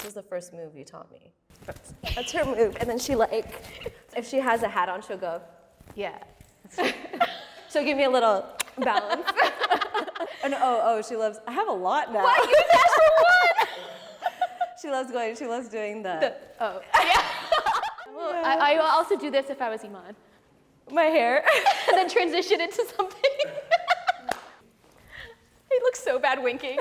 was the first move you taught me. That's her move. And then she like, if she has a hat on, she'll go, yeah. She'll give me a little balance. And she loves, I have a lot now. What? You just asked for one! She loves doing the yeah. Well, yeah. I will also do this if I was Iman. My hair. And then transition into something. He looks so bad winking.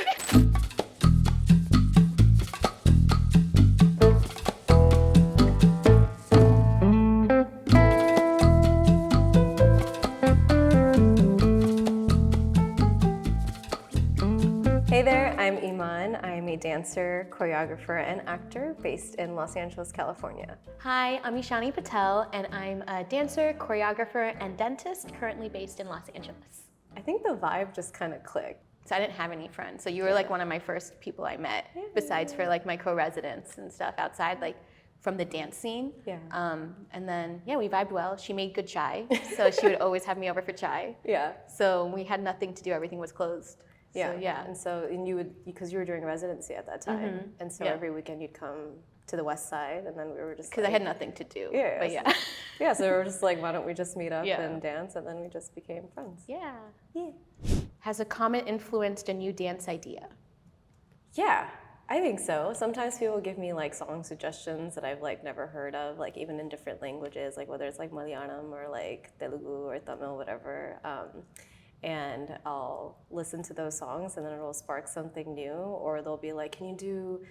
Hey there, I'm Iman. I'm a dancer, choreographer, and actor based in Los Angeles, California. Hi, I'm Eshani Patel, and I'm a dancer, choreographer, and dentist currently based in Los Angeles. I think the vibe just kind of clicked. So I didn't have any friends. So you were like one of my first people I met, besides for like my co-residents and stuff outside, like from the dance scene. Yeah. And then, we vibed well. She made good chai, so she would always have me over for chai. Yeah. So we had nothing to do. Everything was closed. Yeah. And you would, because you were doing residency at that time, and so every weekend you'd come to the West Side, and then we were just because I had nothing to do. Yeah. But so we were just like, why don't we just meet up and dance, and then we just became friends. Yeah. Has a comet influenced a new dance idea? Yeah, I think so. Sometimes people give me like song suggestions that I've like never heard of, like even in different languages, like whether it's like Malayalam or like Telugu or Tamil, whatever. And I'll listen to those songs, and then it'll spark something new. Or they'll be like, can you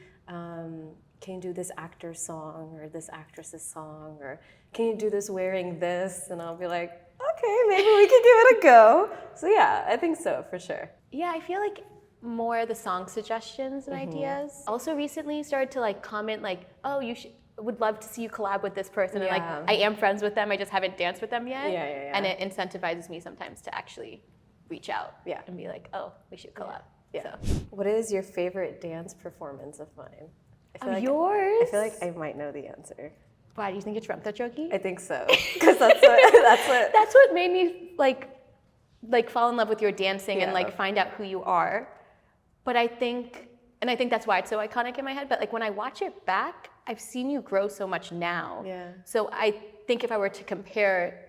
do this actor's song or this actress's song, or can you do this wearing this? And I'll be like, okay, maybe we could give it a go. So yeah, I think so for sure. Yeah, I feel like more the song suggestions and ideas. Also recently started to like comment like, oh, would love to see you collab with this person. And like, I am friends with them, I just haven't danced with them yet. Yeah. And it incentivizes me sometimes to actually reach out and be like, oh, we should collab. Yeah. So. What is your favorite dance performance of mine? Yours? I feel like I might know the answer. Why, do you think it's Ramta Jogi? I think so, because that's what that's what made me like fall in love with your dancing and like find out who you are. But I think that's why it's so iconic in my head. But like when I watch it back, I've seen you grow so much now. Yeah. So I think if I were to compare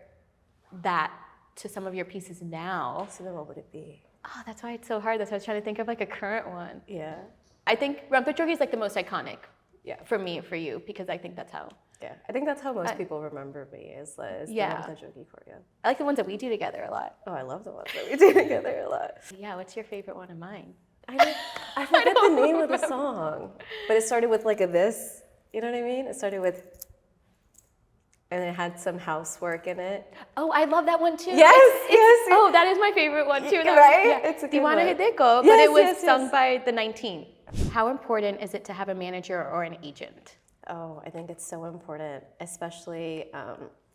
that to some of your pieces now. So then what would it be? Oh, that's why it's so hard. That's why I was trying to think of like a current one. Yeah. I think Ramta Jogi is like the most iconic. Yeah. For me, for you, because I think that's how. Yeah, I think that's how most people remember me is the Ramta Jogi choreo. I like the ones that we do together a lot. Oh, I love the ones that we do together a lot. Yeah, what's your favorite one of mine? I forget the name of the song, but it started with like a this. You know what I mean? It started with, and it had some housework in it. Oh, I love that one too. Yes. Oh, that is my favorite one too. Right? Yeah. It's a good Diwana one. Hideko, but it was sung by the 19. How important is it to have a manager or an agent? Oh, I think it's so important, especially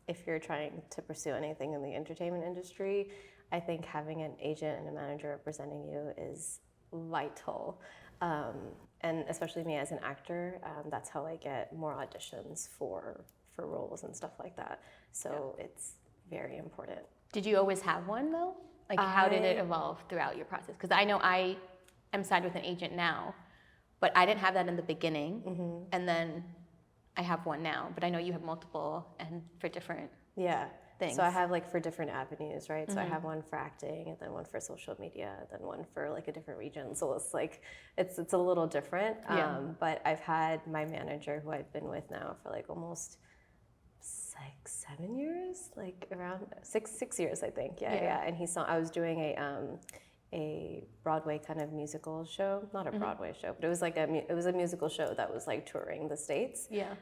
if you're trying to pursue anything in the entertainment industry. I think having an agent and a manager representing you is vital. And especially me as an actor, that's how I get more auditions for roles and stuff like that. So it's very important. Did you always have one though? Like how did it evolve throughout your process? Because I know I am signed with an agent now, but I didn't have that in the beginning. And then I have one now, but I know you have multiple and for different things. So I have like for different avenues, right? So I have one for acting, and then one for social media, and then one for like a different region. So it's like, it's a little different. But I've had my manager who I've been with now for like almost 7 years, like around six years, I think. Yeah. And I was doing a Broadway kind of musical show, not a Broadway show, but it was like it was a musical show that was like touring the States. Yeah.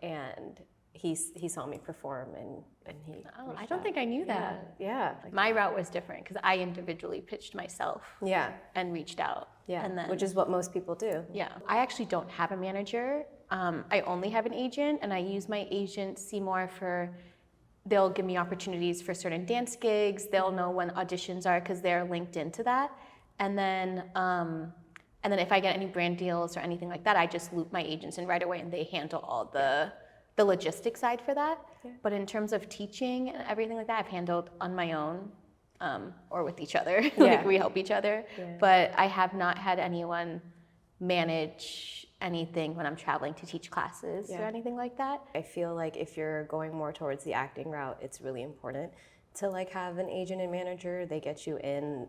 And he saw me perform, and he. Oh, I don't think I knew that. Yeah. Like my route was different because I individually pitched myself. Yeah. And reached out. Yeah. And then, which is what most people do. Yeah. I actually don't have a manager. I only have an agent, and I use my agency more for. They'll give me opportunities for certain dance gigs. They'll know when auditions are because they're linked into that. And then if I get any brand deals or anything like that, I just loop my agents in right away, and they handle all the logistic side for that. Yeah. But in terms of teaching and everything like that, I've handled on my own or with each other. Like we help each other. Yeah. But I have not had anyone manage anything when I'm traveling to teach classes or anything like that. I feel like if you're going more towards the acting route, it's really important to like have an agent and manager. They get you in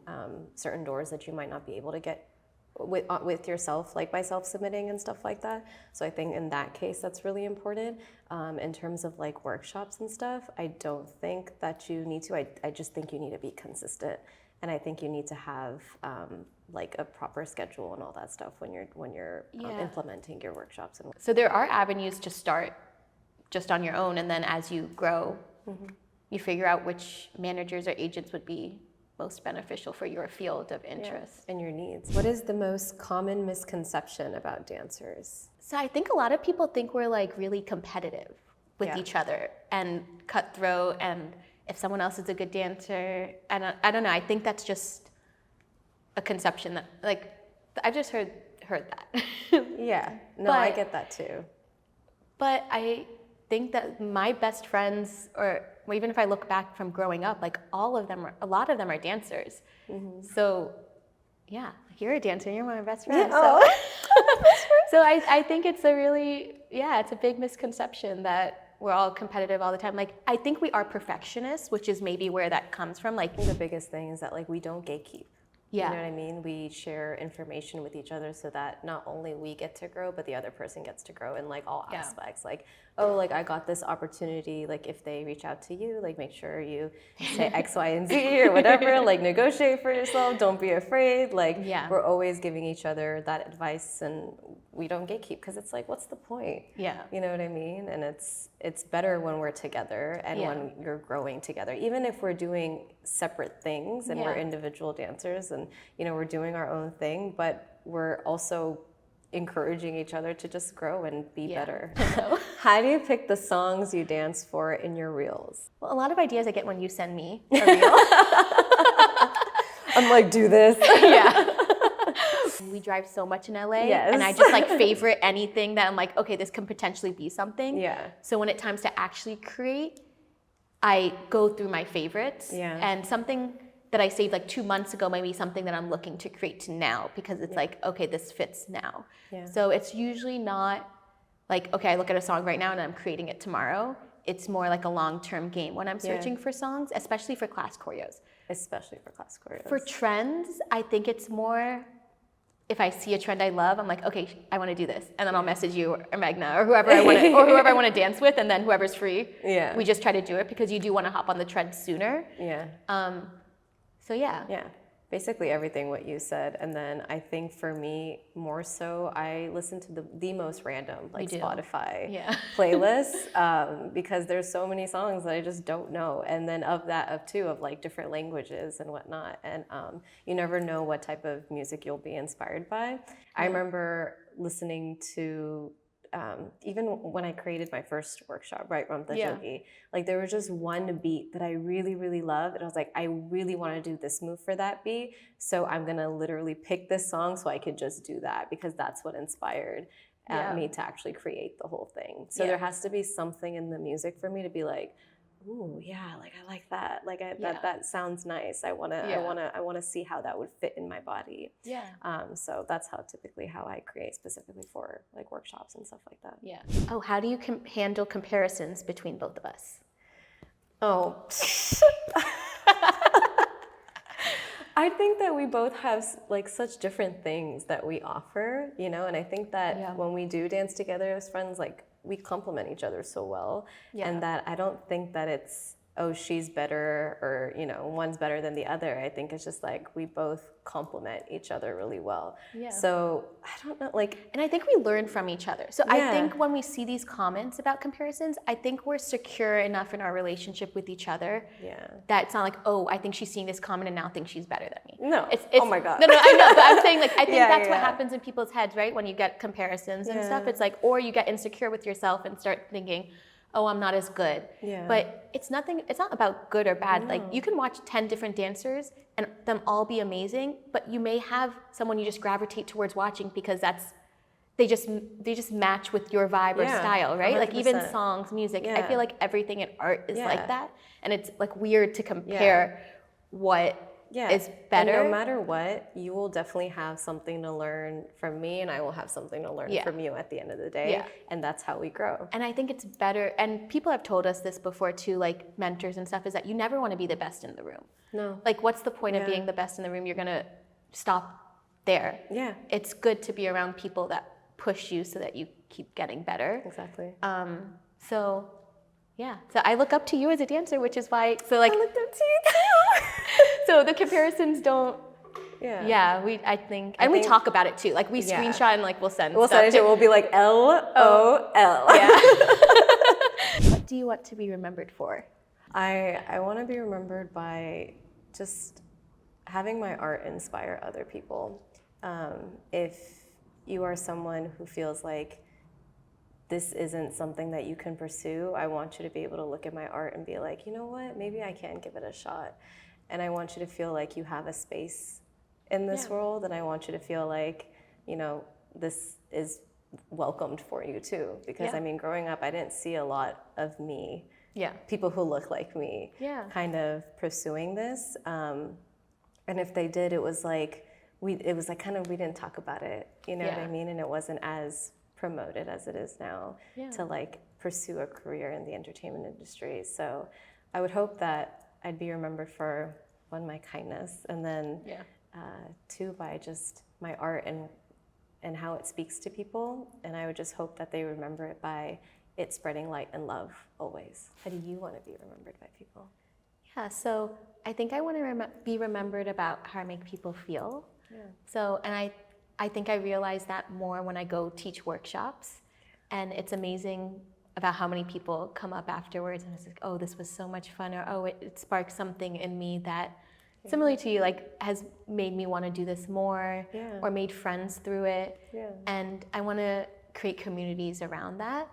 certain doors that you might not be able to get with yourself, like by self-submitting and stuff like that. So I think in that case, that's really important. In terms of like workshops and stuff, I don't think that you need to. I just think you need to be consistent, and I think you need to have like a proper schedule and all that stuff when you're implementing your workshops. And so there are avenues to start just on your own, and then as you grow, you figure out which managers or agents would be most beneficial for your field of interest and your needs. What is the most common misconception about dancers? So I think a lot of people think we're like really competitive with each other and cutthroat, and if someone else is a good dancer, and I don't know, I think that's just a conception that, like, I've just heard that. I get that too. But I think that my best friends, or even if I look back from growing up, like a lot of them are dancers. So yeah, you're a dancer, you're my best friend. So I think it's it's a big misconception that we're all competitive all the time. Like, I think we are perfectionists, which is maybe where that comes from. Like, the biggest thing is that like we don't gatekeep. You know what I mean? We share information with each other so that not only we get to grow, but the other person gets to grow in like all aspects. Like, oh, like I got this opportunity. Like if they reach out to you, like make sure you say X, Y, and Z or whatever. Like negotiate for yourself. Don't be afraid. Like we're always giving each other that advice, and we don't gatekeep because it's like, what's the point? Yeah. You know what I mean? And it's better when we're together and when you're growing together. Even if we're doing separate things and we're individual dancers and, you know, we're doing our own thing, but we're also encouraging each other to just grow and be better. How do you pick the songs you dance for in your reels? Well, a lot of ideas I get when you send me a reel. I'm like, do this. We drive so much in LA, and I just like favorite anything that I'm like, okay, this can potentially be something. So when it's times to actually create, I go through my favorites, and something that I saved like 2 months ago might be something that I'm looking to create to now, because it's like, okay, this fits now. So it's usually not like, okay, I look at a song right now and I'm creating it tomorrow. It's more like a long-term game when I'm searching for songs, especially for class choreos. For trends, I think it's more, if I see a trend I love, I'm like, okay, I want to do this, and then I'll message you or Magna or whoever I want to dance with, and then whoever's free, we just try to do it because you do want to hop on the trend sooner. So basically everything what you said. And then I think for me more so, I listen to the most random like Spotify playlists because there's so many songs that I just don't know, and then of like different languages and whatnot, and you never know what type of music you'll be inspired by. I remember listening to even when I created my first workshop, right, Ramta Jogi, like there was just one beat that I really, really loved, and I was like, I really want to do this move for that beat, so I'm gonna literally pick this song so I could just do that, because that's what inspired me to actually create the whole thing. So there has to be something in the music for me to be like, ooh, like I like that, like that sounds nice. I wanna see how that would fit in my body. So that's how I create specifically for like workshops and stuff like that. Oh, how do you handle comparisons between both of us? Oh, I think that we both have like such different things that we offer, you know, and I think that when we do dance together as friends, like we complement each other so well, and that I don't think that it's, oh, she's better, or, you know, one's better than the other. I think it's just like we both complement each other really well. So I don't know, like, and I think we learn from each other. So I think when we see these comments about comparisons, I think we're secure enough in our relationship with each other that it's not like, oh, I think she's seeing this comment and now thinks she's better than me. No, it's oh my God. No, I know, but I'm saying, like, I think that's what happens in people's heads, right? When you get comparisons and stuff, it's like, or you get insecure with yourself and start thinking, oh, I'm not as good. But it's not about good or bad. Like, you can watch 10 different dancers and them all be amazing, but you may have someone you just gravitate towards watching because they just match with your vibe or style, right? 100%. Like even songs, music. I feel like everything in art is like that. And it's like weird to compare what is better. And no matter what, you will definitely have something to learn from me, and I will have something to learn from you at the end of the day. And that's how we grow. And I think it's better, and people have told us this before too, like mentors and stuff, is that you never want to be the best in the room. No. Like, what's the point of being the best in the room? You're going to stop there. Yeah. It's good to be around people that push you so that you keep getting better. Exactly. So I look up to you as a dancer, which is why, so like, I looked up to you too. so the comparisons don't, I think, and we talk about it too. Like we screenshot and like we'll send it. We'll be like LOL. Yeah. What do you want to be remembered for? I want to be remembered by just having my art inspire other people. If you are someone who feels like this isn't something that you can pursue, I want you to be able to look at my art and be like, you know what, maybe I can give it a shot. And I want you to feel like you have a space in this world, and I want you to feel like, you know, this is welcomed for you too. Because I mean, growing up, I didn't see a lot of me, people who look like me, kind of pursuing this. And if they did, it was like we didn't talk about it, you know what I mean? And it wasn't as promoted as it is now to like pursue a career in the entertainment industry. So I would hope that I'd be remembered for, one, my kindness, and then two, by just my art and how it speaks to people. And I would just hope that they remember it by it spreading light and love always. How do you want to be remembered by people? Yeah, so I think I want to be remembered about how I make people feel. So, and I think I realize that more when I go teach workshops, and it's amazing about how many people come up afterwards and it's like, oh, this was so much fun, or oh, it sparked something in me that, similarly to you, like has made me want to do this more, or made friends through it. And I want to create communities around that.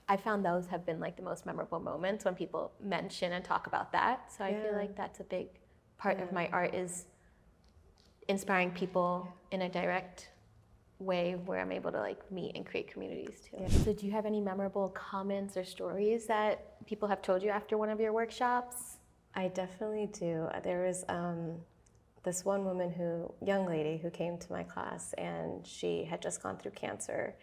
I found those have been like the most memorable moments when people mention and talk about that. So I feel like that's a big part of my art, is inspiring people in a direct way where I'm able to like meet and create communities too. So do you have any memorable comments or stories that people have told you after one of your workshops? I definitely do. There was this one woman young lady who came to my class, and she had just gone through cancer,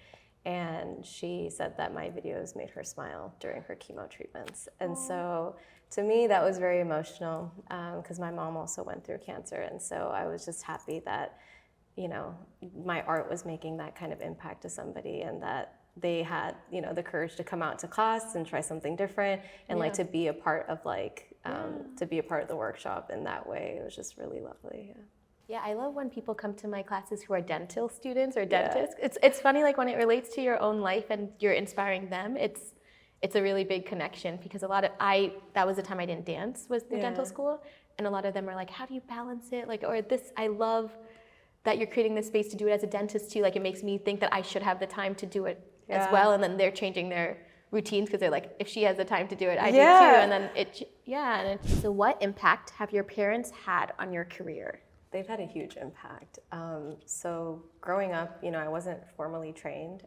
and she said that my videos made her smile during her chemo treatments. And so to me, that was very emotional, because my mom also went through cancer. And so I was just happy that, you know, my art was making that kind of impact to somebody, and that they had, you know, the courage to come out to class and try something different, and like to be a part of to be a part of the workshop in that way. It was just really lovely. Yeah, I love when people come to my classes who are dental students or dentists. It's funny, like when it relates to your own life and you're inspiring them, it's a really big connection, because that was the time I didn't dance, was the dental school, and a lot of them are like, how do you balance it? Like, or this, I love that you're creating this space to do it as a dentist too. Like, it makes me think that I should have the time to do it as well, and then they're changing their routines because they're like, if she has the time to do it, I do too, and then so what impact have your parents had on your career? They've had a huge impact. So growing up, you know, I wasn't formally trained,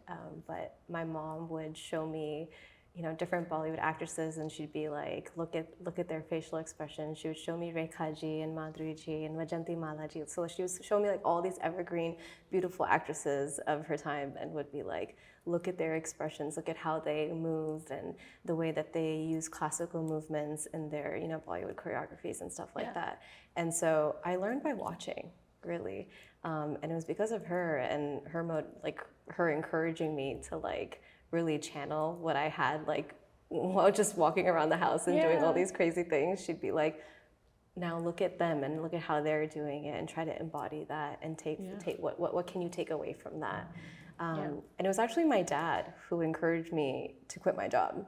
but my mom would show me, you know, different Bollywood actresses, and she'd be like, look at their facial expressions. She would show me Rekha ji and Madhuri ji and Vajanti Mala ji. So she would show me like all these evergreen, beautiful actresses of her time, and would be like, look at their expressions, look at how they move, and the way that they use classical movements in their, you know, Bollywood choreographies and stuff like that. And so I learned by watching, really. And it was because of her and her encouraging me to like really channel what I had, like while just walking around the house and doing all these crazy things. She'd be like, now look at them and look at how they're doing it, and try to embody that, and take what can you take away from that. And it was actually my dad who encouraged me to quit my job.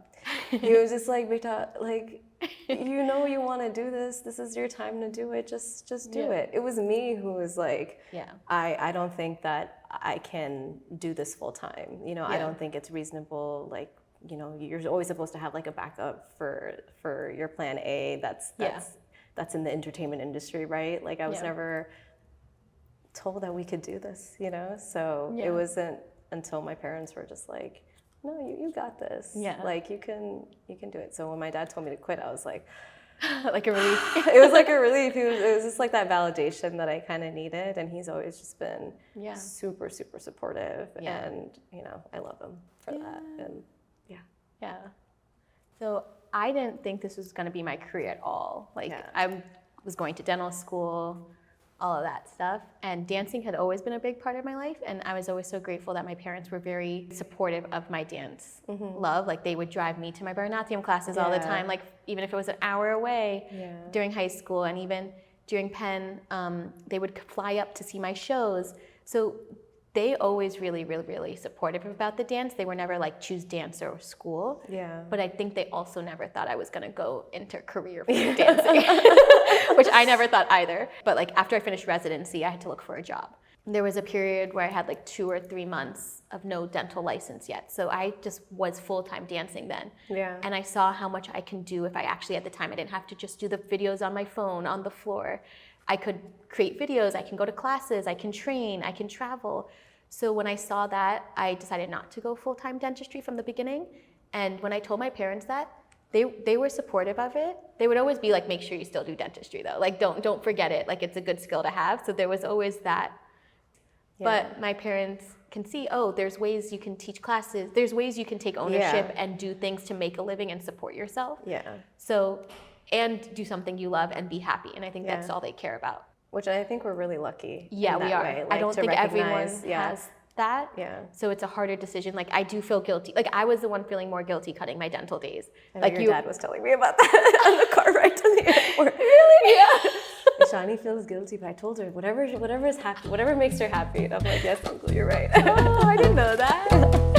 He was just like, Beta, like, you know you want to do this. This is your time to do it. Just do it. It was me who was like, I don't think that I can do this full time. You know, I don't think it's reasonable. Like, you know, you're always supposed to have like a backup for your plan A. That's in the entertainment industry, right? Like, I was never told that we could do this, you know? So it wasn't until my parents were just like, no, you got this. Like, you can do it. So when my dad told me to quit, I was like, Like a relief. It was like a relief. It was just like that validation that I kind of needed, and he's always just been super, super supportive, and I love him for that. And yeah. So I didn't think this was going to be my career at all. Like I was going to dental school, all of that stuff, and dancing had always been a big part of my life, and I was always so grateful that my parents were very supportive of my dance love. Like they would drive me to my Bharatanatyam classes all the time, like even if it was an hour away during high school, and even during Penn, they would fly up to see my shows. So they always really, really, really supportive about the dance. They were never like choose dance or school. Yeah. But I think they also never thought I was gonna go into a career for dancing, which I never thought either. But like after I finished residency, I had to look for a job. There was a period where I had like 2 or 3 months of no dental license yet. So I just was full-time dancing then. Yeah. And I saw how much I can do if I actually, at the time, I didn't have to just do the videos on my phone, on the floor. I could create videos, I can go to classes, I can train, I can travel. So when I saw that, I decided not to go full-time dentistry from the beginning. And when I told my parents that, they were supportive of it. They would always be like, make sure you still do dentistry though. Like don't forget it, like it's a good skill to have. So there was always that. Yeah. But my parents can see, oh, there's ways you can teach classes, there's ways you can take ownership and do things to make a living and support yourself. Yeah. So, and do something you love and be happy. And I think that's all they care about. Which I think we're really lucky. Yeah, we are. Way, like, I don't think everyone has that. Yeah. So it's a harder decision. Like I do feel guilty. Like I was the one feeling more guilty cutting my dental days. Like your dad was telling me about that on the car ride to the airport. Really? Yeah. Eshani feels guilty, but I told her whatever is happy, whatever makes her happy. And I'm like, yes, Uncle, you're right. Oh, I didn't know that.